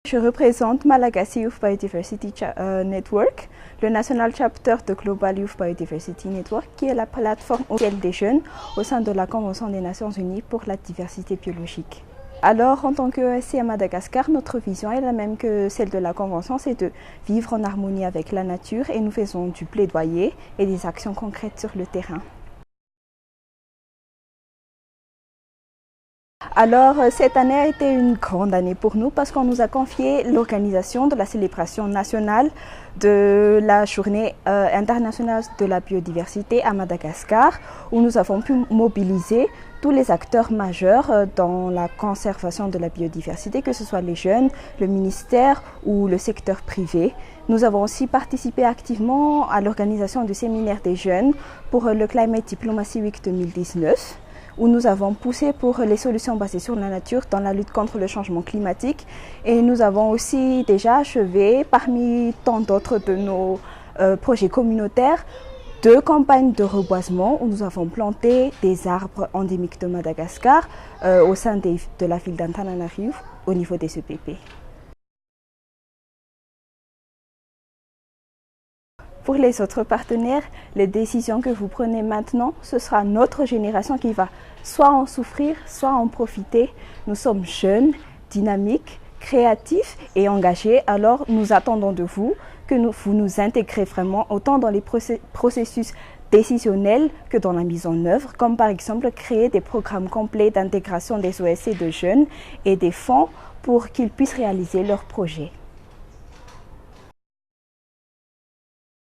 Je représente Malagasy Youth Biodiversity Network, le National Chapter de Global Youth Biodiversity Network, qui est la plateforme officielle des jeunes au sein de la Convention des Nations Unies pour la diversité biologique. Alors, en tant qu'ESC à Madagascar, notre vision est la même que celle de la Convention, c'est de vivre en harmonie avec la nature et nous faisons du plaidoyer et des actions concrètes sur le terrain. Alors, cette année a été une grande année pour nous parce qu'on nous a confié l'organisation de la célébration nationale de la Journée internationale de la biodiversité à Madagascar, où nous avons pu mobiliser tous les acteurs majeurs dans la conservation de la biodiversité, que ce soit les jeunes, le ministère ou le secteur privé. Nous avons aussi participé activement à l'organisation du séminaire des jeunes pour le Climate Diplomacy Week 2019. Où nous avons poussé pour les solutions basées sur la nature dans la lutte contre le changement climatique. Et nous avons aussi déjà achevé, parmi tant d'autres de nos projets communautaires, 2 campagnes de reboisement où nous avons planté des arbres endémiques de Madagascar au sein de la ville d'Antananarivo au niveau des EPP. Pour les autres partenaires, les décisions que vous prenez maintenant, ce sera notre génération qui va soit en souffrir, soit en profiter. Nous sommes jeunes, dynamiques, créatifs et engagés. Alors nous attendons de vous que vous nous intégrez vraiment autant dans les processus décisionnels que dans la mise en œuvre, comme par exemple créer des programmes complets d'intégration des OSC de jeunes et des fonds pour qu'ils puissent réaliser leurs projets.